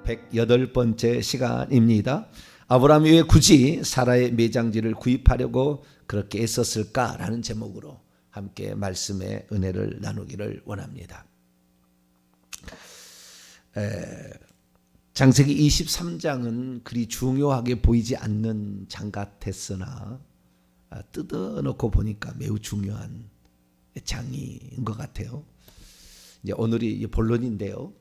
108번째 시간입니다. 아브라함이 왜 굳이 사라의 매장지를 구입하려고 그렇게 애썼을까라는 제목으로 함께 말씀의 은혜를 나누기를 원합니다. 창세기 23장은 그리 중요하게 보이지 않는 장 같았으나 뜯어놓고 보니까 매우 중요한 장인 것 같아요. 이제 오늘이 본론인데요.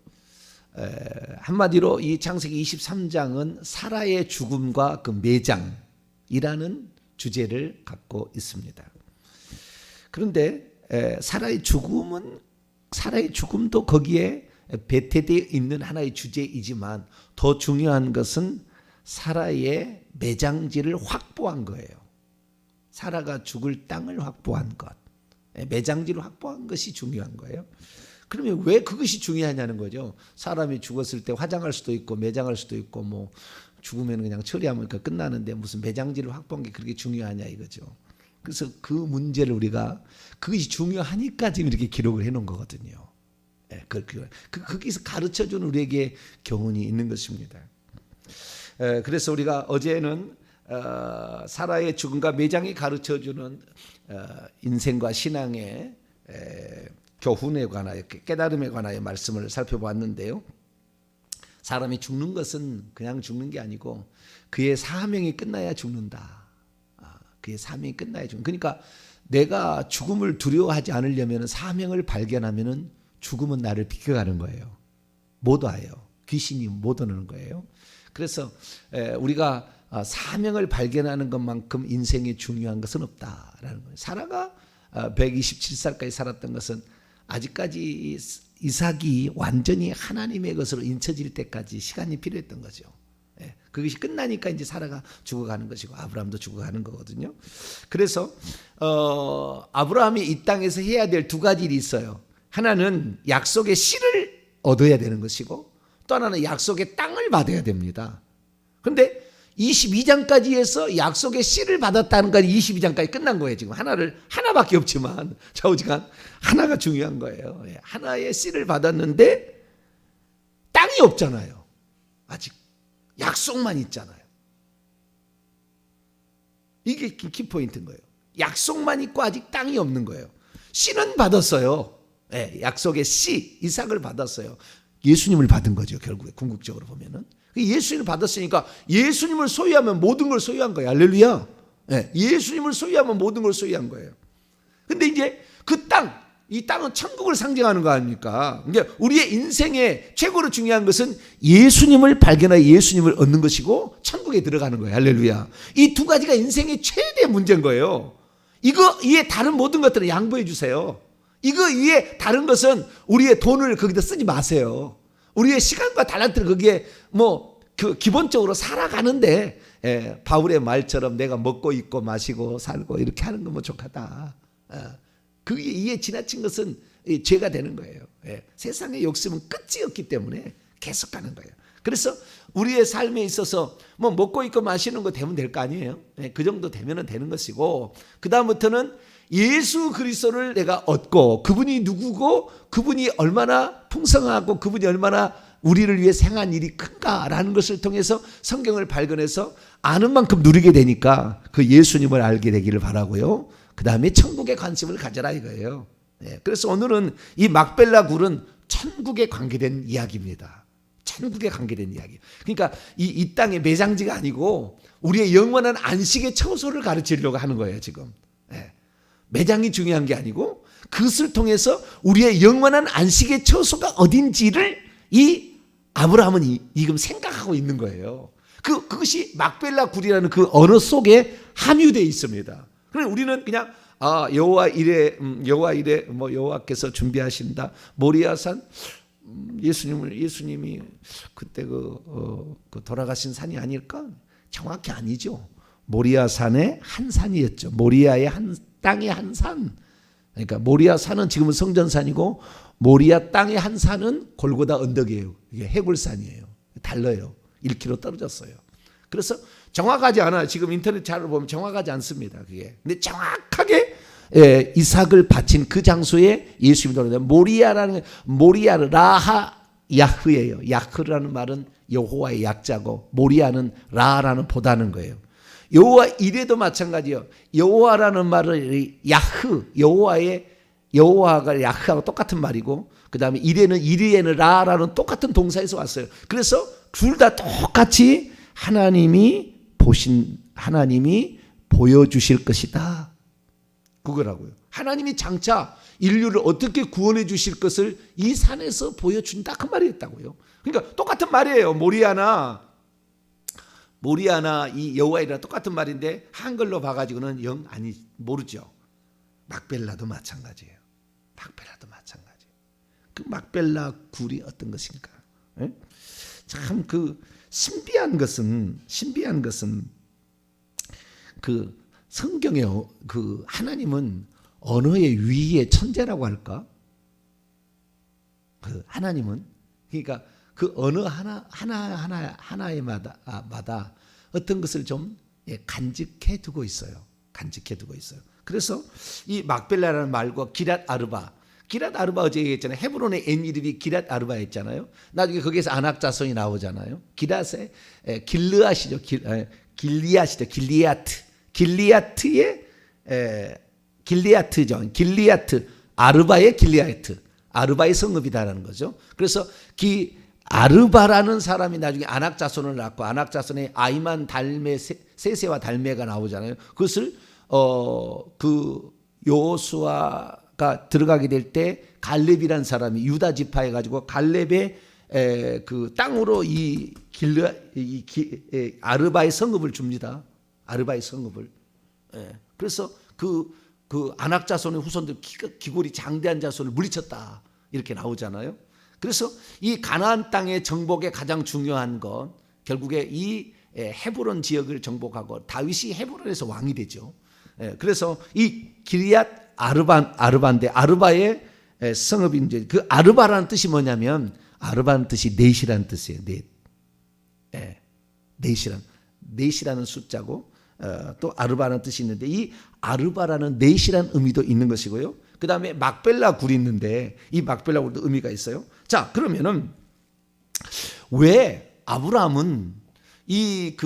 한마디로 이 창세기 23장은 사라의 죽음과 그 매장이라는 주제를 갖고 있습니다. 그런데 사라의 죽음도 거기에 배태되어 있는 하나의 주제이지만 더 중요한 것은 사라의 매장지를 확보한 거예요. 사라가 죽을 땅을 확보한 것, 매장지를 확보한 것이 중요한 거예요. 그러면 왜 그것이 중요하냐는 거죠. 사람이 죽었을 때 화장할 수도 있고 매장할 수도 있고 뭐 죽으면 그냥 처리하면 끝나는데 무슨 매장지를 확보한 게 그렇게 중요하냐 이거죠. 그래서 그 문제를 우리가 그것이 중요하니까 지금 이렇게 기록을 해놓은 거거든요. 거기서 가르쳐주는 우리에게 교훈이 있는 것입니다. 그래서 우리가 어제는 사라의 죽음과 매장이 가르쳐주는 인생과 신앙의 교훈에 관하여 깨달음에 관하여 말씀을 살펴봤는데요. 사람이 죽는 것은 그냥 죽는 게 아니고 그의 사명이 끝나야 죽는다. 그의 사명이 끝나야 죽는다. 그러니까 내가 죽음을 두려워하지 않으려면 사명을 발견하면 죽음은 나를 비켜가는 거예요. 못 와요. 귀신이 못 오는 거예요. 그래서 우리가 사명을 발견하는 것만큼 인생에 중요한 것은 없다라는 거예요. 사라가 127살까지 살았던 것은 아직까지 이삭이 완전히 하나님의 것으로 인쳐질 때까지 시간이 필요했던 거죠. 그것이 끝나니까 이제 사라가 죽어가는 것이고 아브라함도 죽어가는 거거든요. 그래서 아브라함이 이 땅에서 해야 될 두 가지 일이 있어요. 하나는 약속의 씨를 얻어야 되는 것이고 또 하나는 약속의 땅을 받아야 됩니다. 그런데 22장까지 해서 약속의 씨를 받았다는 건 22장까지 끝난 거예요. 지금 하나밖에 없지만 좌우지간 하나가 중요한 거예요. 하나의 씨를 받았는데 땅이 없잖아요. 아직 약속만 있잖아요. 이게 키포인트인 거예요. 약속만 있고 아직 땅이 없는 거예요. 씨는 받았어요. 약속의 씨 이삭을 받았어요. 예수님을 받은 거죠. 결국에 궁극적으로 보면은 예수님을 받았으니까 예수님을 소유하면 모든 걸 소유한 거예요. 할렐루야. 예수님을 소유하면 모든 걸 소유한 거예요. 근데 이제 그 땅, 이 땅은 천국을 상징하는 거 아닙니까? 그러니까 우리의 인생에 최고로 중요한 것은 예수님을 발견하여 예수님을 얻는 것이고 천국에 들어가는 거예요. 할렐루야. 이 두 가지가 인생의 최대 문제인 거예요. 이거 이외에 다른 모든 것들은 양보해 주세요. 이거 이외에 다른 것은 우리의 돈을 거기다 쓰지 마세요. 우리의 시간과 달란트를 거기에 기본적으로 살아가는데 바울의 말처럼 내가 먹고 입고 마시고 살고 이렇게 하는 건 족하다. 그게 이에 지나친 것은 죄가 되는 거예요. 세상의 욕심은 끝이 없기 때문에 계속 가는 거예요. 그래서 우리의 삶에 있어서 먹고 입고 마시는 거 되면 될 거 아니에요. 그 정도 되면 되는 것이고 그 다음부터는 예수 그리스도를 내가 얻고 그분이 누구고 그분이 얼마나 풍성하고 그분이 얼마나 우리를 위해 행한 일이 큰가라는 것을 통해서 성경을 발견해서 아는 만큼 누리게 되니까 그 예수님을 알게 되기를 바라고요. 그 다음에 천국에 관심을 가져라 이거예요. 그래서 오늘은 이 막벨라 굴은 천국에 관계된 이야기입니다. 천국에 관계된 이야기. 그러니까 이 땅의 매장지가 아니고 우리의 영원한 안식의 처소를 가르치려고 하는 거예요 지금. 매장이 중요한 게 아니고 그것을 통해서 우리의 영원한 안식의 처소가 어딘지를 이 아브라함은 지금 생각하고 있는 거예요. 그것이 막벨라 굴이라는 그 언어 속에 함유되어 있습니다. 그럼 우리는 그냥 여호와 이래 여호와께서 준비하신다. 모리아산 예수님이 그때 그 돌아가신 산이 아닐까? 정확히 아니죠. 모리아산의 한 산이었죠. 모리아의 한 땅의 한 산. 그러니까 모리아 산은 지금은 성전산이고 모리아 땅의 한 산은 골고다 언덕이에요. 이게 해굴산이에요. 달라요. 1km 떨어졌어요. 그래서 정확하지 않아요. 지금 인터넷 자료를 보면 정확하지 않습니다. 그게. 근데 정확하게 이삭을 바친 그 장소에 예수님이 돌아다니는 모리아라는 모리아 라하 야흐예요. 야흐라는 말은 여호와의 약자고 모리아는 라라는 보다는 거예요. 여호와 이레도 마찬가지예요. 여호와라는 말은 야흐, 여호와가 야흐하고 똑같은 말이고, 그 다음에 이레는 라라는 똑같은 동사에서 왔어요. 그래서 둘 다 똑같이 하나님이 보여주실 것이다. 그거라고요. 하나님이 장차 인류를 어떻게 구원해 주실 것을 이 산에서 보여준다, 그 말이었다고요. 그러니까 똑같은 말이에요. 모리아나 이 여호와이랑 똑같은 말인데 한글로 봐가지고는 영 아니 모르죠. 막벨라도 마찬가지예요. 그 막벨라 굴이 어떤 것인가? 참 그 신비한 것은 그 성경에 그 하나님은 언어의 위의 천재라고 할까? 그 하나님은 그러니까 그 언어 하나마다 어떤 것을 좀 간직해 두고 있어요. 그래서 이 막벨라라는 말과 기랏 아르바 어제 얘기했잖아요. 헤브론의 옛 이름이 기랏 아르바였잖아요. 나중에 거기에서 안악자손이 나오잖아요. 기랏의 길르앗이죠. 길리앗이죠. 길리아트 아르바의 길리아트, 아르바의 성읍이다라는 거죠. 그래서 아르바라는 사람이 나중에 안악자손을 낳고 안악자손의 아이만 달메 세세와 달메가 나오잖아요. 그것을 그 여호수아가 들어가게 될 때 갈렙이라는 사람이 유다 지파해 가지고 갈렙의 그 땅으로 아르바의 성읍을 줍니다. 아르바의 성읍을. 그래서 그 안악자손의 후손들 기골이 장대한 자손을 물리쳤다 이렇게 나오잖아요. 그래서 이 가나안 땅의 정복의 가장 중요한 건 결국에 이 헤브론 지역을 정복하고 다윗이 헤브론에서 왕이 되죠. 그래서 이 기리앗 아르바인데 아르바의 성읍이 이제 그 아르바라는 뜻이 뭐냐면 아르바는 뜻이 넷이라는 뜻이에요. 넷이라는 숫자고 또 아르바라는 뜻이 있는데 이 아르바라는 넷이라는 의미도 있는 것이고요. 그 다음에 막벨라 굴이 있는데 이 막벨라 굴도 의미가 있어요. 자, 그러면은 왜 아브라함은 이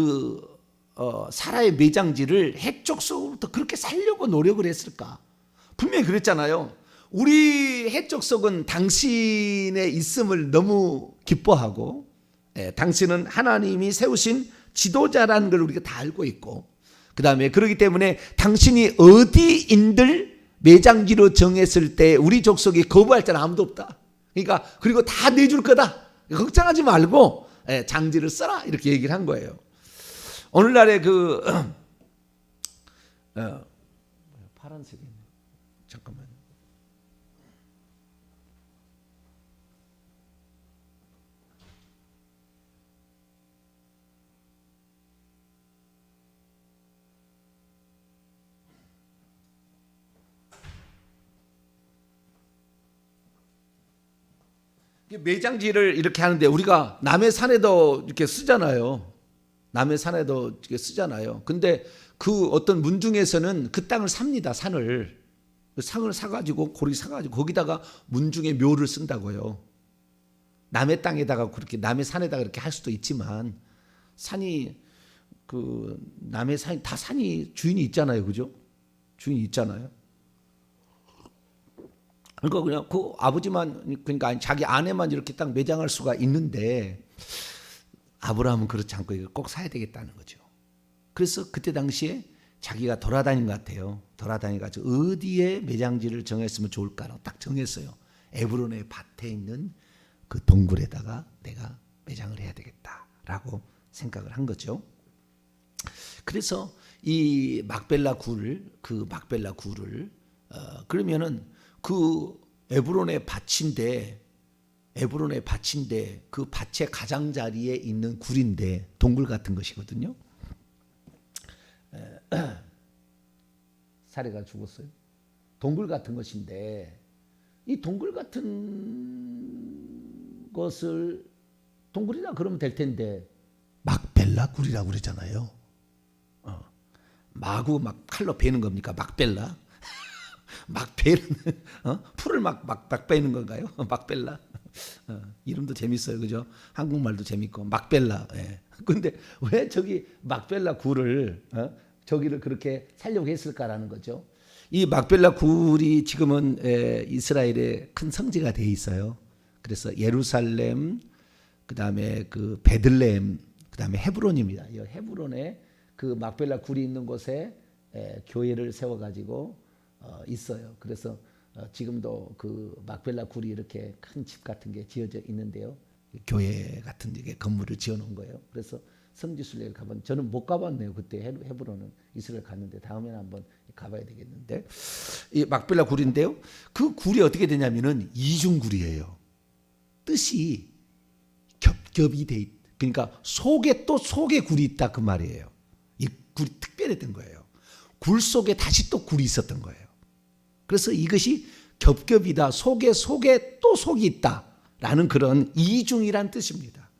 사라의 매장지를 해족속으로부터 그렇게 살려고 노력을 했을까? 분명히 그랬잖아요. 우리 해족속은 당신의 있음을 너무 기뻐하고, 당신은 하나님이 세우신 지도자라는 걸 우리가 다 알고 있고, 그 다음에 그렇기 때문에 당신이 어디인들 매장지로 정했을 때 우리 족속이 거부할 자는 아무도 없다. 그러니까 그리고 다 내줄 거다. 걱정하지 말고 장지를 써라 이렇게 얘기를 한 거예요. 오늘날의 파란색이네. 잠깐만. 매장지를 이렇게 하는데 우리가 남의 산에도 이렇게 쓰잖아요. 근데 그 어떤 문중에서는 그 땅을 삽니다. 상을 사가지고 고리 사가지고 거기다가 문중의 묘를 쓴다고요. 남의 땅에다가 그렇게 남의 산에다가 그렇게 할 수도 있지만 남의 산이 다 산이 주인이 있잖아요, 그죠? 주인이 있잖아요. 그러니까 그냥 그 아버지만 그러니까 자기 아내만 이렇게 딱 매장할 수가 있는데 아브라함은 그렇지 않고 이걸 꼭 사야 되겠다는 거죠. 그래서 그때 당시에 자기가 돌아다닌 것 같아요. 돌아다니가지고 어디에 매장지를 정했으면 좋을까라고 딱 정했어요. 에브론의 밭에 있는 그 동굴에다가 내가 매장을 해야 되겠다라고 생각을 한 거죠. 그래서 이 막벨라 굴을 그러면은 그 에브론의 밭인데 그 밭의 가장자리에 있는 굴인데 동굴 같은 것이거든요. 사례가 죽었어요. 동굴 같은 것인데 이 동굴 같은 것을 동굴이라 그러면 될 텐데 막벨라 굴이라고 그러잖아요. 마구 막 칼로 베는 겁니까? 막벨라? 막 베는 풀을 막 베는 건가요? 막벨라. 이름도 재밌어요, 그죠? 한국말도 재밌고 막벨라. 예. 근데 왜 저기 막벨라 굴을 저기를 그렇게 살려고 했을까라는 거죠. 이 막벨라 굴이 지금은 이스라엘의 큰 성지가 돼 있어요. 그래서 예루살렘, 그다음에 그 베들레헴, 그다음에 헤브론입니다. 이 헤브론에 그 막벨라 굴이 있는 곳에 교회를 세워가지고 있어요. 그래서 지금도 그 막벨라 굴이 이렇게 큰 집 같은 게 지어져 있는데요. 교회 같은 게 건물을 지어놓은 거예요. 그래서 성지순례를 가본 저는 못 가봤네요. 그때 헤브론은 이스라엘 갔는데 다음에는 한번 가봐야 되겠는데 이 막벨라 굴인데요. 그 굴이 어떻게 되냐면은 이중굴이에요. 뜻이 겹겹이 돼 있. 그러니까 속에 또 속에 굴이 있다 그 말이에요. 이 굴이 특별했던 거예요. 굴 속에 다시 또 굴이 있었던 거예요. 그래서 이것이 겹겹이다. 속에 또 속이 있다라는 그런 이중이란 뜻입니다.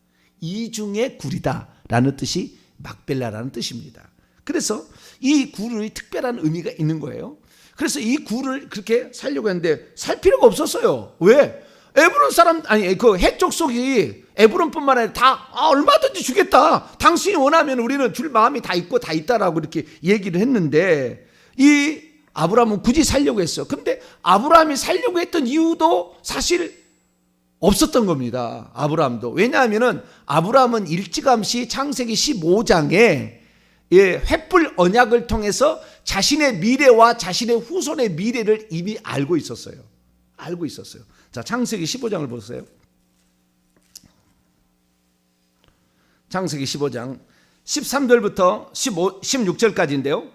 이중의 굴이다라는 뜻이 막벨라라는 뜻입니다. 그래서 이 굴이 특별한 의미가 있는 거예요. 그래서 이 굴을 그렇게 살려고 했는데 살 필요가 없었어요. 왜? 에브론 사람 아니 그 해쪽 속이 에브론뿐만 아니라 다 얼마든지 주겠다. 당신이 원하면 우리는 줄 마음이 다 있고 다 있다라고 이렇게 얘기를 했는데 이 아브라함은 굳이 살려고 했어요. 근데 아브라함이 살려고 했던 이유도 사실 없었던 겁니다. 아브라함도. 왜냐하면은 아브라함은 일찌감치 창세기 15장에 횃불 언약을 통해서 자신의 미래와 자신의 후손의 미래를 이미 알고 있었어요. 알고 있었어요. 자, 창세기 15장을 보세요. 창세기 15장 13절부터 16절까지인데요.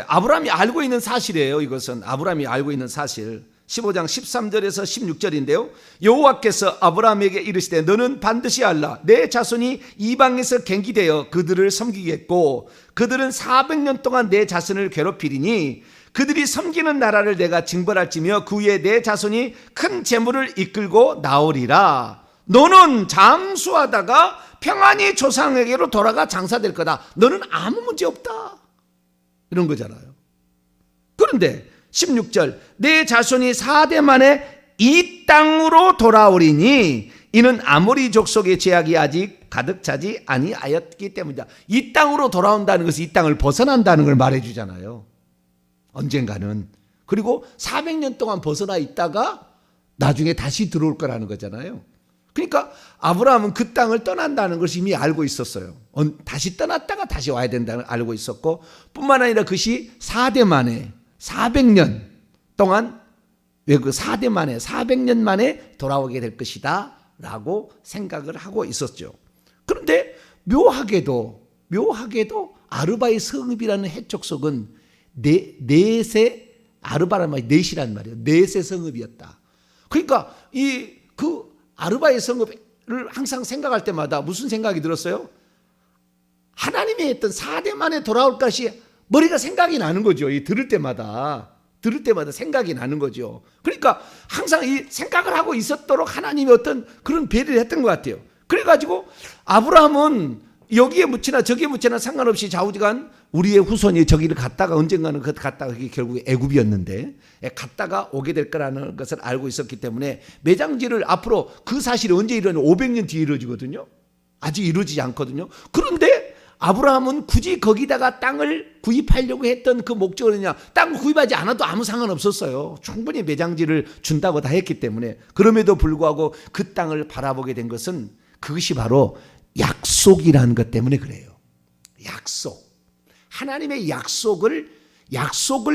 아브라함이 알고 있는 사실이에요. 이것은 아브라함이 알고 있는 사실. 15장 13절에서 16절인데요. 여호와께서 아브라함에게 이르시되 너는 반드시 알라. 내 자손이 이방에서 갱기되어 그들을 섬기겠고 그들은 400년 동안 내 자손을 괴롭히리니 그들이 섬기는 나라를 내가 징벌할지며 그 후에 내 자손이 큰 재물을 이끌고 나오리라. 너는 장수하다가 평안히 조상에게로 돌아가 장사될 거다. 너는 아무 문제 없다. 이런 거잖아요. 그런데 16절 내 자손이 4대 만에 이 땅으로 돌아오리니 이는 아모리 족속의 제약이 아직 가득 차지 아니하였기 때문이다. 이 땅으로 돌아온다는 것은 이 땅을 벗어난다는 걸 말해주잖아요. 언젠가는. 그리고 400년 동안 벗어나 있다가 나중에 다시 들어올 거라는 거잖아요. 그러니까 아브라함은 그 땅을 떠난다는 것을 이미 알고 있었어요. 다시 떠났다가 다시 와야 된다는 걸 알고 있었고 뿐만 아니라 그것이 4대 만에 400년 동안 왜 그 4대 만에 400년 만에 돌아오게 될 것이다 라고 생각을 하고 있었죠. 그런데 묘하게도 아르바의 성읍이라는 해족속은 넷의 아르바란 말이 넷이란 말이에요. 넷의 성읍이었다. 그러니까 그 아르바의 성읍을 항상 생각할 때마다 무슨 생각이 들었어요? 하나님이 했던 4대 만에 돌아올 것이 머리가 생각이 나는 거죠. 들을 때마다 생각이 나는 거죠. 그러니까 항상 이 생각을 하고 있었도록 하나님이 어떤 그런 배려를 했던 것 같아요. 그래가지고 아브라함은 여기에 묻히나 저기에 묻히나 상관없이 좌우지간 우리의 후손이 저기를 갔다가 언젠가는 갔다가 그게 결국에 애굽이었는데 갔다가 오게 될 거라는 것을 알고 있었기 때문에 매장지를 앞으로 그 사실이 언제 이루어지냐 500년 뒤에 이루어지거든요. 아직 이루어지지 않거든요. 그런데 아브라함은 굳이 거기다가 땅을 구입하려고 했던 그 목적은요. 땅을 구입하지 않아도 아무 상관없었어요. 충분히 매장지를 준다고 다 했기 때문에. 그럼에도 불구하고 그 땅을 바라보게 된 것은 그것이 바로 약속이라는 것 때문에 그래요. 약속. 하나님의 약속을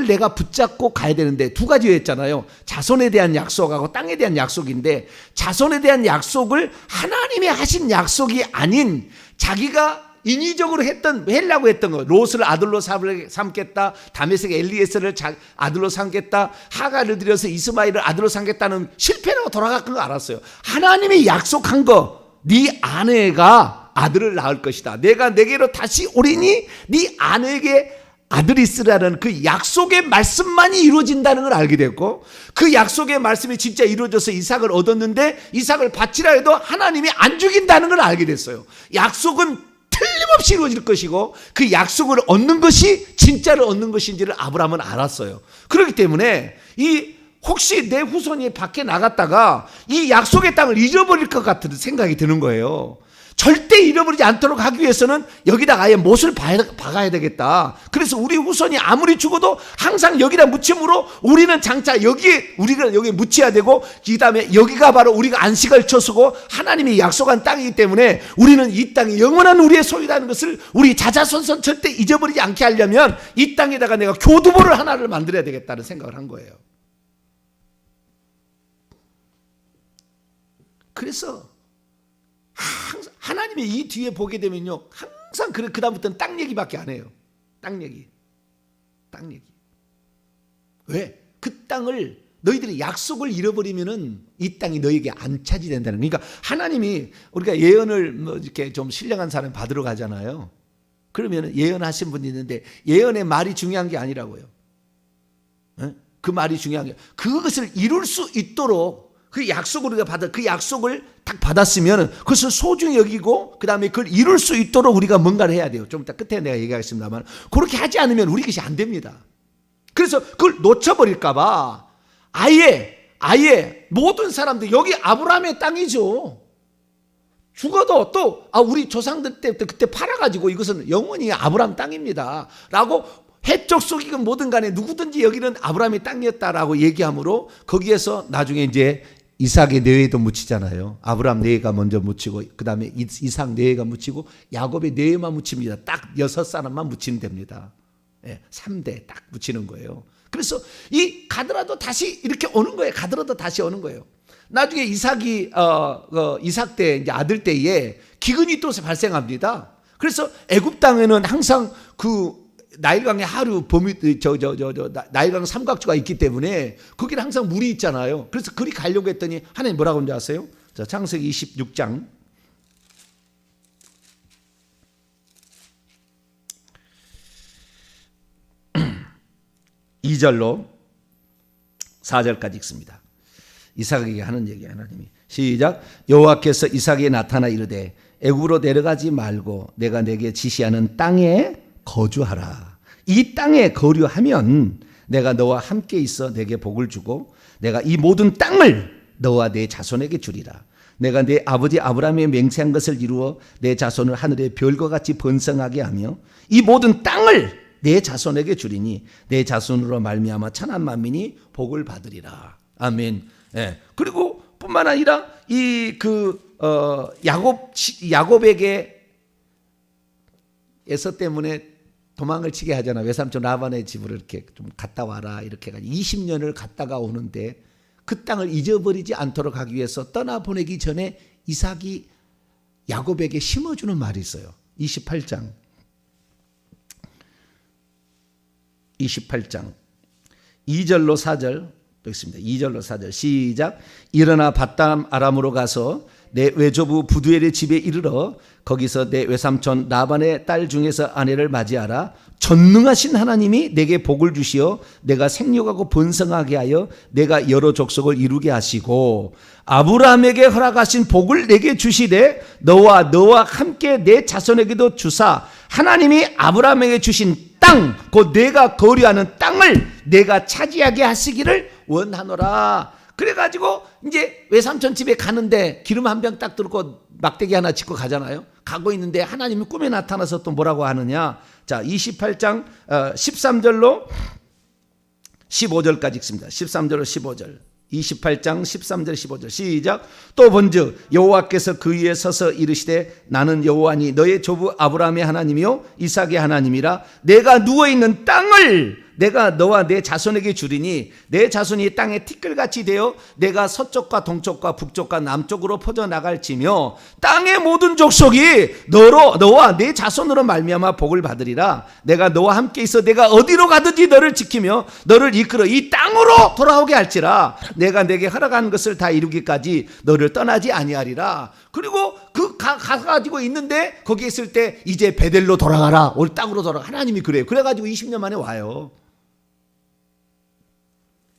내가 붙잡고 가야 되는데 두 가지였잖아요. 자손에 대한 약속하고 땅에 대한 약속인데 자손에 대한 약속을 하나님이 하신 약속이 아닌 자기가 인위적으로 하려고 했던 거. 롯을 아들로 삼겠다. 다메섹 엘리에셀을 아들로 삼겠다. 하갈을 들여서 이스마엘을 아들로 삼겠다는 실패라고 돌아갔던 거 알았어요. 하나님이 약속한 거. 네 아내가 아들을 낳을 것이다. 내가 내게로 다시 오리니 네 아내에게 아들이 있으라는 그 약속의 말씀만이 이루어진다는 걸 알게 됐고 그 약속의 말씀이 진짜 이루어져서 이삭을 얻었는데 이삭을 바치라 해도 하나님이 안 죽인다는 걸 알게 됐어요. 약속은 틀림없이 이루어질 것이고 그 약속을 얻는 것이 진짜로 얻는 것인지를 아브라함은 알았어요. 그렇기 때문에 이 혹시 내 후손이 밖에 나갔다가 이 약속의 땅을 잊어버릴 것 같은 생각이 드는 거예요. 절대 잃어버리지 않도록 하기 위해서는 여기다가 아예 못을 박아야 되겠다. 그래서 우리 후손이 아무리 죽어도 항상 여기다 묻힘으로 우리는 장차 우리가 여기 묻혀야 되고, 그 다음에 여기가 바로 우리가 안식을 처수고 하나님이 약속한 땅이기 때문에 우리는 이 땅이 영원한 우리의 소유라는 것을 우리 자자손손 절대 잊어버리지 않게 하려면 이 땅에다가 내가 교두보를 하나를 만들어야 되겠다는 생각을 한 거예요. 그래서 항상 하나님이 이 뒤에 보게 되면요, 항상 그 다음부터는 땅 얘기밖에 안 해요. 땅 얘기. 왜? 그 땅을 너희들이 약속을 잃어버리면은 이 땅이 너희에게 안 차지된다는. 그러니까 하나님이 우리가 예언을 뭐 이렇게 좀 신령한 사람 받으러 가잖아요. 그러면 예언하신 분이 있는데 예언의 말이 중요한 게 아니라고요. 그 말이 중요한 게 그것을 이룰 수 있도록 그 약속을 우리가 그 약속을 딱 받았으면 그것을 소중히 여기고 그 다음에 그걸 이룰 수 있도록 우리가 뭔가를 해야 돼요. 좀 이따 끝에 내가 얘기하겠습니다만 그렇게 하지 않으면 우리 것이 안 됩니다. 그래서 그걸 놓쳐버릴까봐 아예 모든 사람들 여기 아브라함의 땅이죠. 죽어도 또 우리 조상들 때부터 그때 팔아가지고 이것은 영원히 아브라함 땅입니다 라고 해적 속이건 뭐든 간에 누구든지 여기는 아브라함의 땅이었다라고 얘기하므로 거기에서 나중에 이제 이삭의 뇌에도 묻히잖아요. 아브라함 뇌가 먼저 묻히고 그 다음에 이삭 뇌가 묻히고 야곱의 뇌에만 묻힙니다. 딱 6사람만 묻히면 됩니다. 3대 딱 묻히는 거예요. 그래서 가더라도 다시 이렇게 오는 거예요. 가더라도 다시 오는 거예요. 나중에 이삭이 이삭 때 이제 아들 때에 기근이 또 발생합니다. 그래서 애굽 땅에는 항상 그 나일강의 하류 나일강 삼각주가 있기 때문에 거기는 항상 물이 있잖아요. 그래서 그리 가려고 했더니 하나님 뭐라고 하는지 아세요? 자, 창세기 26장 2절로 4절까지 읽습니다. 이삭에게 하는 얘기예요. 하나님이 시작. 여호와께서 이삭에게 나타나 이르되 애굽으로 내려가지 말고 내가 내게 지시하는 땅에 거주하라. 이 땅에 거류하면 내가 너와 함께 있어 내게 복을 주고 내가 이 모든 땅을 너와 내 자손에게 주리라. 내가 내 아버지 아브라함의 맹세한 것을 이루어 내 자손을 하늘의 별과 같이 번성하게 하며 이 모든 땅을 내 자손에게 주리니 내 자손으로 말미암아 천한 만민이 복을 받으리라. 아멘. 그리고 뿐만 아니라 야곱에게 에서 때문에 도망을 치게 하잖아. 외삼촌 라반의 집으로 이렇게 좀 갔다 와라 이렇게 해가지고 20년을 갔다가 오는데 그 땅을 잊어버리지 않도록 하기 위해서 떠나보내기 전에 이삭이 야곱에게 심어주는 말이 있어요. 28장 2절로 4절 읽습니다. 2절로 4절 시작. 일어나 밧담 아람으로 가서 내 외조부 부두엘의 집에 이르러 거기서 내 외삼촌 라반의 딸 중에서 아내를 맞이하라. 전능하신 하나님이 내게 복을 주시어 내가 생육하고 번성하게 하여 내가 여러 족속을 이루게 하시고 아브라함에게 허락하신 복을 내게 주시되 너와 함께 내 자손에게도 주사 하나님이 아브라함에게 주신 땅, 곧 내가 거류하는 땅을 내가 차지하게 하시기를 원하노라. 그래가지고 이제 외삼촌 집에 가는데 기름 한 병 딱 들고 막대기 하나 짚고 가잖아요. 가고 있는데 하나님이 꿈에 나타나서 또 뭐라고 하느냐. 자, 28장 13절로 15절까지 읽습니다. 13절로 15절. 28장 13절 15절 시작. 또 본즉 여호와께서 그 위에 서서 이르시되 나는 여호와니 너의 조부 아브라함의 하나님이요 이삭의 하나님이라. 내가 누워있는 땅을 내가 너와 내 자손에게 주리니 내 자손이 땅에 티끌같이 되어 내가 서쪽과 동쪽과 북쪽과 남쪽으로 퍼져나갈지며 땅의 모든 족속이 너와 내 자손으로 말미암아 복을 받으리라. 내가 너와 함께 있어 내가 어디로 가든지 너를 지키며 너를 이끌어 이 땅으로 돌아오게 할지라. 내가 내게 허락한 것을 다 이루기까지 너를 떠나지 아니하리라. 그리고 가가지고 있는데 거기 있을 때 이제 베델로 돌아가라. 올 땅으로 돌아가. 하나님이 그래요. 그래가지고 20년 만에 와요.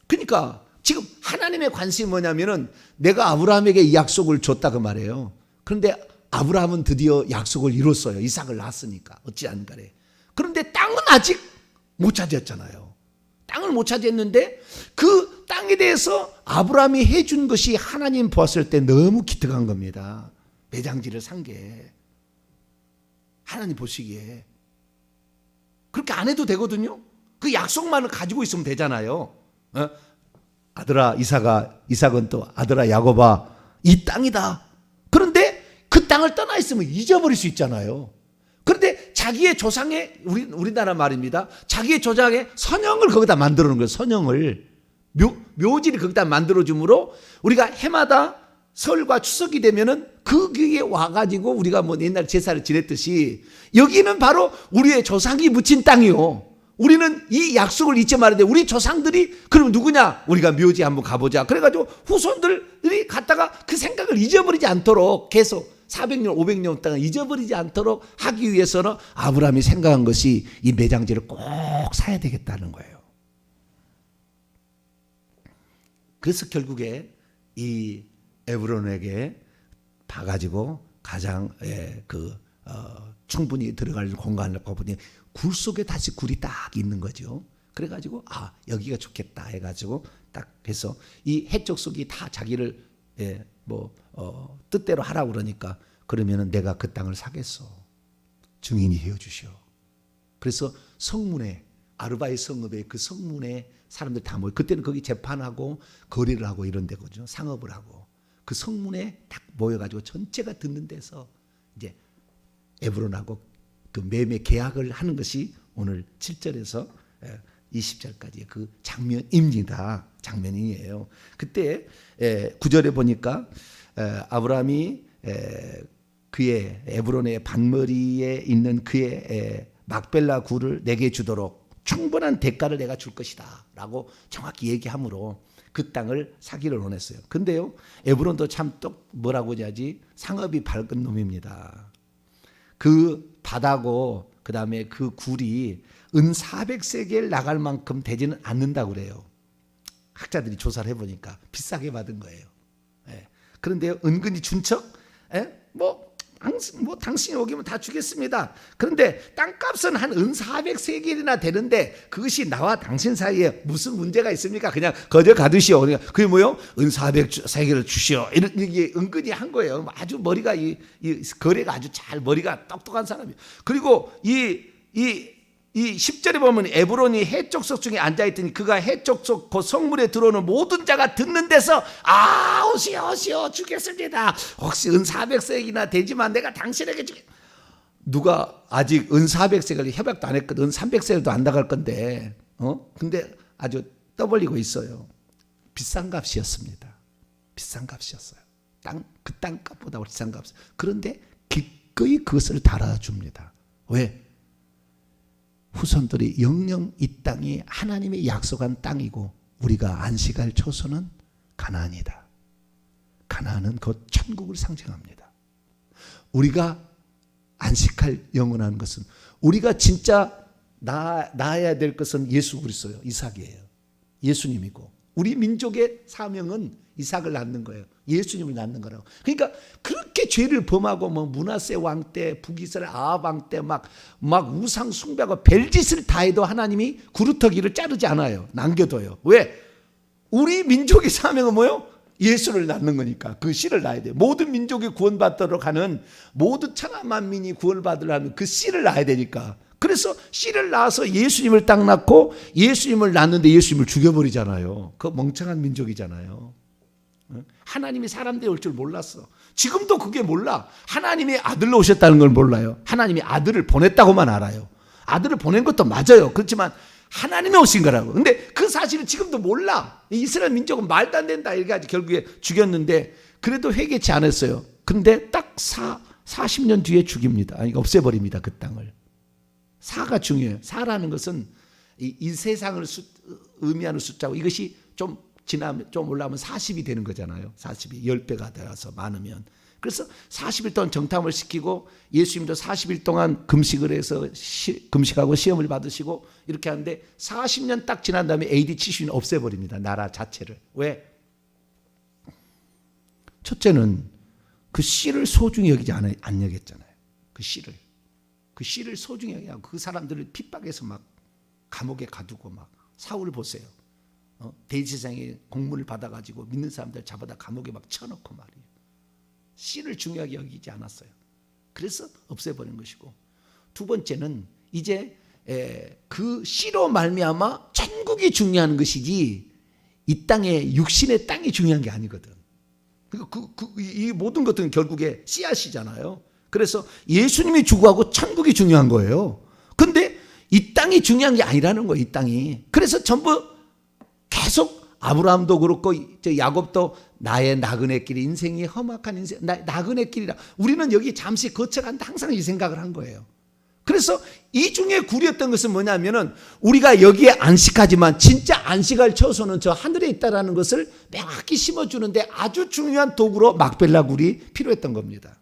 그러니까 지금 하나님의 관심이 뭐냐면은 내가 아브라함에게 이 약속을 줬다 그 말이에요. 그런데 아브라함은 드디어 약속을 이뤘어요. 이삭을 낳았으니까 어찌 안 가래. 그런데 땅은 아직 못 차지했잖아요. 땅을 못 차지했는데 그 땅에 대해서 아브라함이 해준 것이 하나님 보았을 때 너무 기특한 겁니다. 매장지를 산 게 하나님 보시기에 그렇게 안 해도 되거든요. 그 약속만을 가지고 있으면 되잖아요. 아들아 이삭은 또 아들아 야곱아 이 땅이다. 그런데 그 땅을 떠나 있으면 잊어버릴 수 있잖아요. 그런데 자기의 조상의 우리나라 말입니다. 자기의 조상의 선영을 거기다 만들어 놓은 거예요. 선영을 묘지를 거기다 만들어 주므로 우리가 해마다 설과 추석이 되면은 그 귀에 와가지고 우리가 뭐 옛날 제사를 지냈듯이 여기는 바로 우리의 조상이 묻힌 땅이요. 우리는 이 약속을 잊지 말아야 돼. 우리 조상들이 그럼 누구냐? 우리가 묘지 한번 가보자. 그래가지고 후손들이 갔다가 그 생각을 잊어버리지 않도록 계속 400년, 500년 동안 잊어버리지 않도록 하기 위해서는 아브라함이 생각한 것이 이 매장지를 꼭 사야 되겠다는 거예요. 그래서 결국에 이 에브론에게 봐가지고 가장 충분히 들어갈 공간을 보니 굴 속에 다시 굴이 딱 있는 거죠. 그래가지고 여기가 좋겠다 해가지고 딱 해서 이 해적 속이 다 자기를 뜻대로 하라고 그러니까 그러면은 내가 그 땅을 사겠어. 증인이 되어 주시오. 그래서 성문에 아르바의 성읍에 그 성문에 사람들 다 모여 그때는 거기 재판하고 거래를 하고 이런 데거든요. 상업을 하고 그 성문에 딱 모여가지고 전체가 듣는 데서 이제 에브론하고 그 매매 계약을 하는 것이 오늘 7절에서 20절까지의 그 장면입니다. 장면이에요. 그때 9절에 보니까 아브라함이 그의 에브론의 반머리에 있는 그의 막벨라 굴을 내게 주도록 충분한 대가를 내가 줄 것이다 라고 정확히 얘기하므로 그 땅을 사기를 원했어요. 근데요 에브론도 참 또 뭐라고 해야지 상업이 밝은 놈입니다. 그 바다고 그 다음에 그 굴이 은 400세겔 나갈 만큼 되지는 않는다고 그래요. 학자들이 조사를 해보니까 비싸게 받은 거예요. 그런데 은근히 준 척, 당신이 오기면 다 주겠습니다. 그런데 땅값은 한 은 400세겔이나 되는데 그것이 나와 당신 사이에 무슨 문제가 있습니까? 그냥 거저 가두시오. 그게 뭐요? 은 400세겔을 주시오. 이런 게 은근히 한 거예요. 아주 머리가 이 거래가 아주 잘 머리가 똑똑한 사람이에요. 그리고 이 10절에 보면 에브론이 해족속 중에 앉아있더니 그가 해족속 그 성문에 들어오는 모든 자가 듣는 데서 오시오 주겠습니다. 혹시 은 400세겔이나 되지만 내가 당신에게 주겠. 누가 아직 은 400세겔 협약도 안 했거든. 은 300세겔도 안 나갈 건데 근데 아주 떠벌리고 있어요. 비싼 값이었습니다. 비싼 값이었어요. 그 땅값보다 비싼 값. 그런데 기꺼이 그것을 달아줍니다. 왜? 후손들이 영영 이 땅이 하나님의 약속한 땅이고 우리가 안식할 초소는 가나안이다. 가나안은 곧 천국을 상징합니다. 우리가 안식할 영원한 것은 우리가 진짜 낳아야 될 것은 예수 그리스도예요. 이삭이에요. 예수님이고 우리 민족의 사명은 이삭을 낳는 거예요. 예수님을 낳는 거라고. 그러니까 그렇게 죄를 범하고 므낫세 왕 때 북이스라엘 아합 왕 때 막 우상 숭배하고 별짓을 다 해도 하나님이 구루터기를 자르지 않아요. 남겨둬요. 왜? 우리 민족의 사명은 뭐예요? 예수를 낳는 거니까 그 씨를 낳아야 돼요. 모든 민족이 구원받도록 하는 모든 천하 만민이 구원을 받으려면 그 씨를 낳아야 되니까. 그래서 씨를 낳아서 예수님을 딱 낳고 예수님을 낳는데 예수님을 죽여버리잖아요. 그 멍청한 민족이잖아요. 하나님이 사람 되어 올 줄 몰랐어. 지금도 그게 몰라. 하나님이 아들로 오셨다는 걸 몰라요. 하나님이 아들을 보냈다고만 알아요. 아들을 보낸 것도 맞아요. 그렇지만 하나님이 오신 거라고. 근데 그 사실은 지금도 몰라. 이스라엘 민족은 말도 안 된다 이래가지고 결국에 죽였는데 그래도 회개치 않았어요. 근데 딱 40년 뒤에 죽입니다. 아니 없애버립니다. 그 땅을. 사가 중요해요. 사라는 것은 이 세상을 의미하는 숫자고 이것이 좀 지나면 좀 올라오면 40이 되는 거잖아요. 40이 10배가 되어서 많으면. 그래서 40일 동안 정탐을 시키고 예수님도 40일 동안 금식을 해서 금식하고 시험을 받으시고 이렇게 하는데 40년 딱 지난 다음에 AD 70년 없애버립니다. 나라 자체를. 왜? 첫째는 그 씨를 소중히 여기지 안 여겼잖아요. 그 씨를 소중히 여기고 그 사람들을 핍박해서 막 감옥에 가두고 막 사울 보세요. 대제사장의 공문을 받아가지고 믿는 사람들 잡아다 감옥에 막 쳐넣고 말이에요. 씨를 중요하게 여기지 않았어요. 그래서 없애버린 것이고, 두 번째는 이제 그 씨로 말미암아 천국이 중요한 것이지 이 땅의 육신의 땅이 중요한 게 아니거든. 이 모든 것들은 결국에 씨앗이잖아요. 그래서 예수님이 주구하고 천국이 중요한 거예요. 근데 이 땅이 중요한 게 아니라는 거예요. 이 땅이. 그래서 전부 계속 아브라함도 그렇고 야곱도 나의 나그네 길이, 인생이 험악한 인생, 나그네 길이라. 우리는 여기 잠시 거쳐간다 항상 이 생각을 한 거예요. 그래서 이 중에 구렸던 것은 뭐냐면은 우리가 여기에 안식하지만 진짜 안식할 처소는 저 하늘에 있다라는 것을 명확히 심어주는데 아주 중요한 도구로 막벨라 굴이 필요했던 겁니다.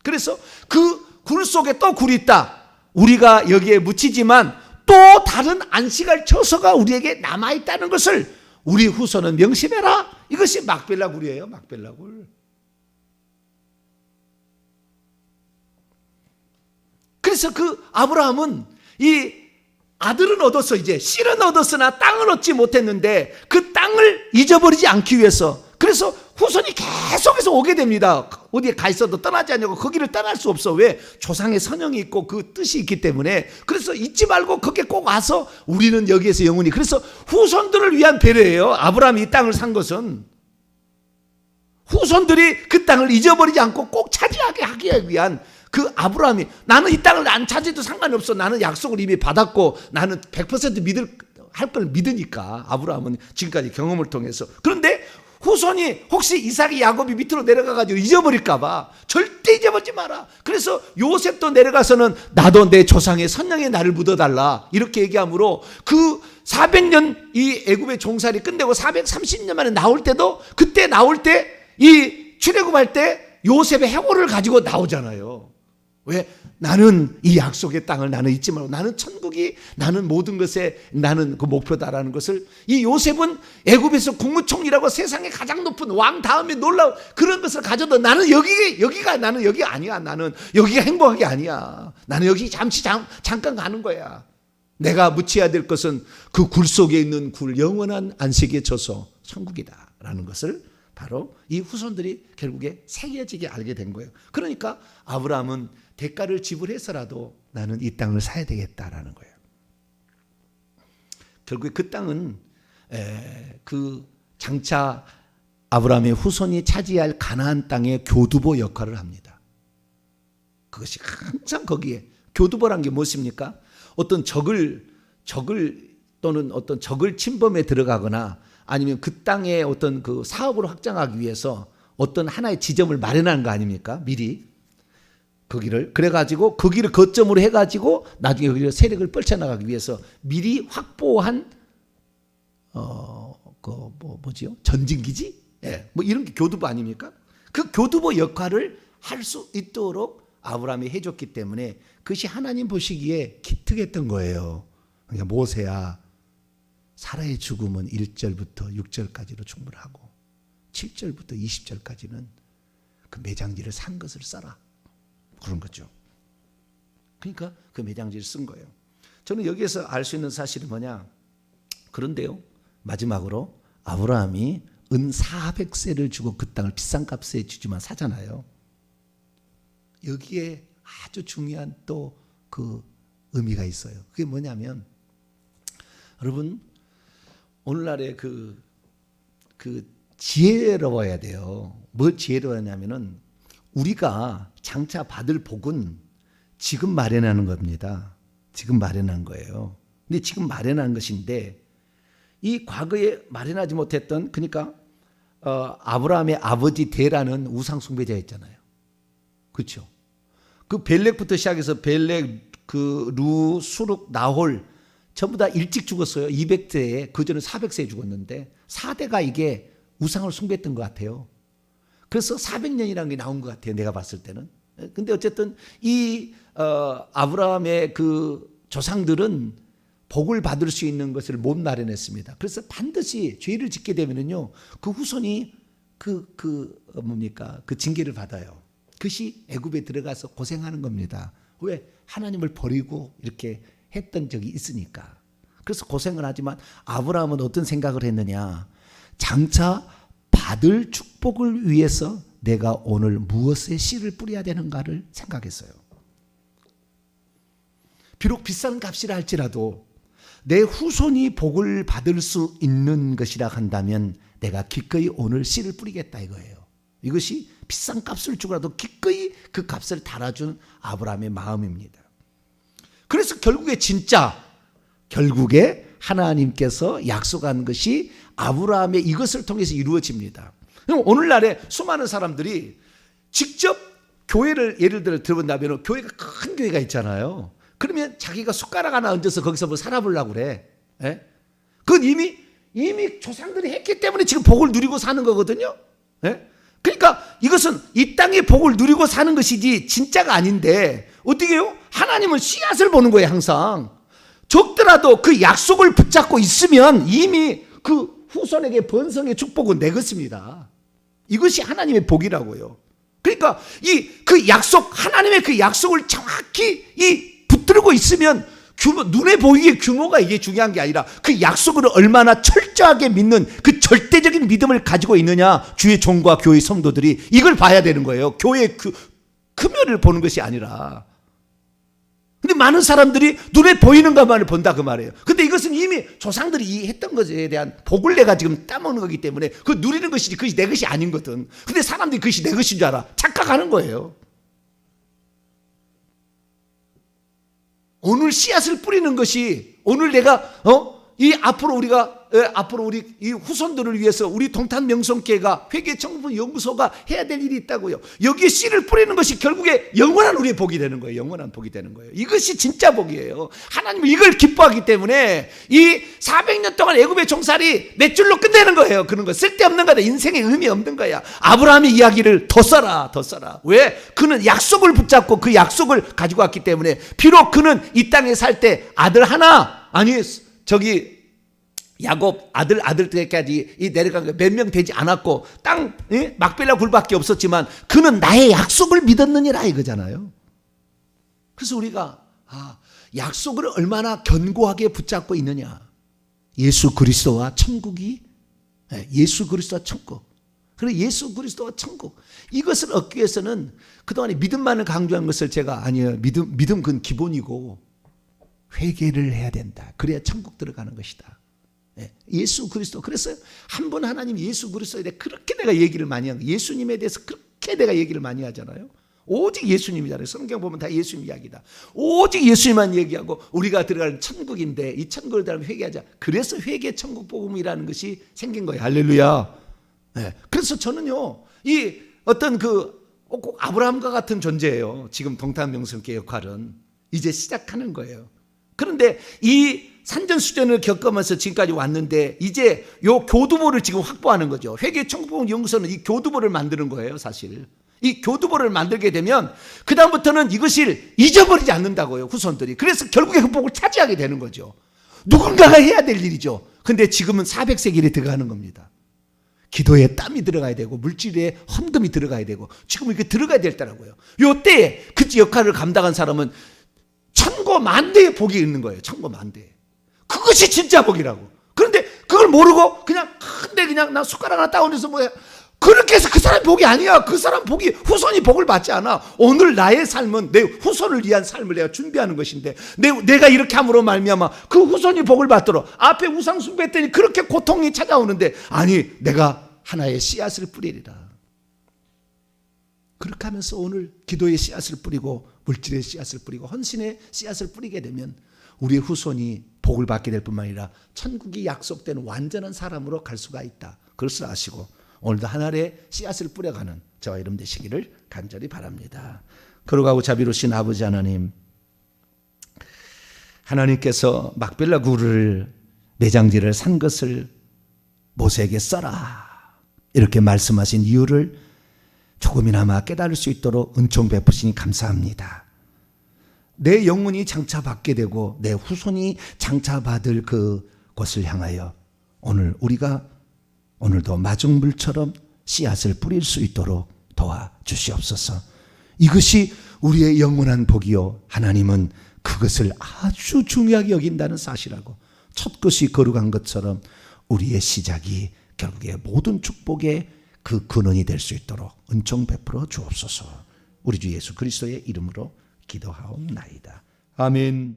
그래서 그 굴 속에 또 굴이 있다. 우리가 여기에 묻히지만 또 다른 안식할 처소가 우리에게 남아있다는 것을 우리 후손은 명심해라. 이것이 막벨라 굴이에요. 막벨라 굴. 그래서 그 아브라함은 이 아들은 얻었어, 이제 씨는 얻었으나 땅을 얻지 못했는데 그 땅을 잊어버리지 않기 위해서, 그래서 후손이 계속해서 오게 됩니다. 어디에 가 있어도 떠나지 않냐고. 거기를 떠날 수 없어. 왜? 조상의 선형이 있고 그 뜻이 있기 때문에. 그래서 잊지 말고 거기에 꼭 와서 우리는 여기에서 영원히. 그래서 후손들을 위한 배려예요. 아브라함이 이 땅을 산 것은 후손들이 그 땅을 잊어버리지 않고 꼭 차지하게 하기 위한, 그 아브라함이 나는 이 땅을 안 차지해도 상관이 없어. 나는 약속을 이미 받았고 나는 100% 할 걸 믿으니까. 아브라함은 지금까지 경험을 통해서. 그런데 후손이 혹시 이삭이 야곱이 밑으로 내려가가지고 잊어버릴까 봐 절대 잊어버리지 마라. 그래서 요셉도 내려가서는 나도 내 조상의 선양에 나를 묻어달라 이렇게 얘기하므로 그 400년 이 애굽의 종살이 끝내고 430년 만에 나올 때도, 그때 나올 때 이 출애굽할 때 요셉의 해골을 가지고 나오잖아요. 왜? 나는 이 약속의 땅을 나는 잊지 말고 나는 천국이 나는 모든 것에 나는 그 목표다라는 것을, 이 요셉은 애굽에서 국무총리라고 세상에 가장 높은 왕 다음에 놀라운 그런 것을 가져도 나는 여기가 나는 여기 아니야. 나는 여기가 행복한 게 아니야. 나는 여기 잠깐 가는 거야. 내가 묻혀야 될 것은 그 굴 속에 있는 굴, 영원한 안식의 처소 천국이다라는 것을 바로 이 후손들이 결국에 새겨지게 알게 된 거예요. 그러니까 아브라함은 대가를 지불해서라도 나는 이 땅을 사야 되겠다라는 거예요. 결국에 그 땅은 그 장차 아브라함의 후손이 차지할 가나안 땅의 교두보 역할을 합니다. 그것이 항상 거기에, 교두보란 게 무엇입니까? 어떤 적을 또는 어떤 적을 침범에 들어가거나 아니면 그 땅의 어떤 그 사업을 확장하기 위해서 어떤 하나의 지점을 마련하는 거 아닙니까? 미리 거기를, 그래가지고 거기를 거점으로 해가지고 나중에 거기를 세력을 펼쳐나가기 위해서 미리 확보한 뭐지요? 전진기지? 예, 뭐 이런 게 교두보 아닙니까? 그 교두보 역할을 할 수 있도록 아브라함이 해줬기 때문에 그것이 하나님 보시기에 기특했던 거예요. 그러니까 모세야, 사라의 죽음은 1절부터 6절까지로 충분하고 7절부터 20절까지는 그 매장지를 산 것을 써라. 그런 거죠. 그러니까 그 매장지를 쓴 거예요. 저는 여기에서 알 수 있는 사실은 뭐냐? 그런데요, 마지막으로 아브라함이 은 400세를 주고 그 땅을 비싼 값에 주지만 사잖아요. 여기에 아주 중요한 또 그 의미가 있어요. 그게 뭐냐면, 여러분 오늘날의 그 지혜로워야 돼요. 뭘 지혜로워하냐면은 우리가 장차 받을 복은 지금 마련하는 겁니다. 지금 마련한 거예요. 근데 지금 마련한 것인데 이 과거에 마련하지 못했던, 그러니까 아브라함의 아버지 데라는 우상 숭배자였잖아요. 그렇죠? 그 벨렉부터 시작해서 벨렉, 그 루, 수룩, 나홀 전부 다 일찍 죽었어요. 200세에, 그전에 400세에 죽었는데 4대가 이게 우상을 숭배했던 것 같아요. 그래서 400년이라는 게 나온 것 같아요. 내가 봤을 때는. 근데 어쨌든 이 아브라함의 그 조상들은 복을 받을 수 있는 것을 못 마련했습니다. 그래서 반드시 죄를 짓게 되면은요, 그 후손이 그 징계를 받아요. 그것이 애굽에 들어가서 고생하는 겁니다. 왜? 하나님을 버리고 이렇게 했던 적이 있으니까. 그래서 고생을 하지만 아브라함은 어떤 생각을 했느냐? 장차 받을 축복을 위해서 내가 오늘 무엇에 씨를 뿌려야 되는가를 생각했어요. 비록 비싼 값이라 할지라도 내 후손이 복을 받을 수 있는 것이라 한다면 내가 기꺼이 오늘 씨를 뿌리겠다 이거예요. 이것이 비싼 값을 주고라도 기꺼이 그 값을 달아준 아브라함의 마음입니다. 그래서 결국에 하나님께서 약속한 것이 아브라함의 이것을 통해서 이루어집니다. 오늘날에 수많은 사람들이 직접 교회를 예를 들어 들어본다면 교회가 큰 교회가 있잖아요. 그러면 자기가 숟가락 하나 얹어서 거기서 뭐 살아보려고 그래. 예? 그건 이미 조상들이 했기 때문에 지금 복을 누리고 사는 거거든요. 예? 그러니까 이것은 이 땅의 복을 누리고 사는 것이지 진짜가 아닌데 어떻게 해요? 하나님은 씨앗을 보는 거예요. 항상 적더라도 그 약속을 붙잡고 있으면 이미 그 후손에게 번성의 축복은 내 것입니다. 이것이 하나님의 복이라고요. 그러니까 그 약속, 하나님의 그 약속을 정확히 붙들고 있으면 눈에 보이게 규모가 이게 중요한 게 아니라 그 약속을 얼마나 철저하게 믿는 그 절대적인 믿음을 가지고 있느냐, 주의 종과 교회 성도들이 이걸 봐야 되는 거예요. 교회의 크면을 보는 것이 아니라. 근데 많은 사람들이 눈에 보이는 것만을 본다 그 말이에요. 근데 이것은 이미 조상들이 했던 것에 대한 복을 내가 지금 따먹는 거기 때문에 그 누리는 것이지 그것이 내 것이 아닌거든. 근데 사람들이 그것이 내 것인 줄 알아. 착각하는 거예요. 오늘 씨앗을 뿌리는 것이 오늘 내가 앞으로 우리 이 후손들을 위해서 우리 동탄 명성교회가 회개 청분 연구소가 해야 될 일이 있다고요. 여기에 씨를 뿌리는 것이 결국에 영원한 우리의 복이 되는 거예요. 영원한 복이 되는 거예요. 이것이 진짜 복이에요. 하나님은 이걸 기뻐하기 때문에 이 400년 동안 애굽의 종살이 몇 줄로 끝내는 거예요. 그런 거 쓸데없는 거다. 인생에 의미 없는 거야. 아브라함의 이야기를 더 써라. 왜? 그는 약속을 붙잡고 그 약속을 가지고 왔기 때문에 비록 그는 이 땅에 살 때 아들 하나 야곱 아들 때까지 내려간 거 몇 명 되지 않았고 땅 막벨라 굴밖에 없었지만 그는 나의 약속을 믿었느니라 이거잖아요. 그래서 우리가 약속을 얼마나 견고하게 붙잡고 있느냐. 예수 그리스도와 천국이 예수 그리스도와 천국. 그리고 예수 그리스도와 천국. 이것을 얻기 위해서는 그동안에 믿음만을 강조한 것을 제가 아니에요. 믿음 그건 기본이고 회개를 해야 된다. 그래야 천국 들어가는 것이다. 예수 그리스도. 그래서 한 분 하나님 예수 그리스도에 대해 그렇게 내가 얘기를 많이 하고 예수님에 대해서 그렇게 내가 얘기를 많이 하잖아요. 오직 예수님이잖아요. 성경 보면 다 예수님 이야기다. 오직 예수님만 얘기하고 우리가 들어갈 천국인데 이 천국을 들어가면 회개하자. 그래서 회개 천국 복음이라는 것이 생긴 거예요. 할렐루야. 그래서 저는요 이 어떤 꼭 아브라함과 같은 존재예요. 지금 동탄 명성교회 역할은 이제 시작하는 거예요. 그런데 이 산전수전을 겪으면서 지금까지 왔는데 이제 요 교두보를 지금 확보하는 거죠. 회계 천국복음 연구소는 이 교두보를 만드는 거예요. 사실 이 교두보를 만들게 되면 그 다음부터는 이것을 잊어버리지 않는다고요. 후손들이. 그래서 결국에 그 복을 차지하게 되는 거죠. 누군가가 해야 될 일이죠. 근데 지금은 400세기에 들어가는 겁니다. 기도에 땀이 들어가야 되고 물질에 헌금이 들어가야 되고 지금 이렇게 들어가야 될 때라고요. 요때 그 역할을 감당한 사람은 천고만대의 복이 있는 거예요. 천고만대. 그것이 진짜 복이라고. 그런데 그걸 모르고 그냥 나 숟가락 하나 따오면서 그렇게 해서 그 사람 복이 아니야. 그 사람 복이 후손이 복을 받지 않아. 오늘 나의 삶은 내 후손을 위한 삶을 내가 준비하는 것인데 내가 이렇게 함으로 말미암아 그 후손이 복을 받도록 앞에 우상 숭배했더니 그렇게 고통이 찾아오는데 아니 내가 하나의 씨앗을 뿌리리라. 그렇게 하면서 오늘 기도의 씨앗을 뿌리고 물질의 씨앗을 뿌리고 헌신의 씨앗을 뿌리게 되면 우리의 후손이 복을 받게 될 뿐만 아니라 천국이 약속된 완전한 사람으로 갈 수가 있다. 그것을 아시고 오늘도 하나의 씨앗을 뿌려가는 저와 여러분 되시기를 간절히 바랍니다. 거룩하고 자비로우신 아버지 하나님, 하나님께서 막벨라 굴을 매장지를 산 것을 모세에게 써라 이렇게 말씀하신 이유를 조금이나마 깨달을 수 있도록 은총 베푸시니 감사합니다. 내 영혼이 장차받게 되고 내 후손이 장차받을 그곳을 향하여 오늘 우리가 오늘도 마중물처럼 씨앗을 뿌릴 수 있도록 도와주시옵소서. 이것이 우리의 영원한 복이요 하나님은 그것을 아주 중요하게 여긴다는 사실하고 첫 것이 거룩한 것처럼 우리의 시작이 결국에 모든 축복의 그 근원이 될 수 있도록 은총 베풀어 주옵소서. 우리 주 예수 그리스도의 이름으로 기도하옵나이다. 아멘.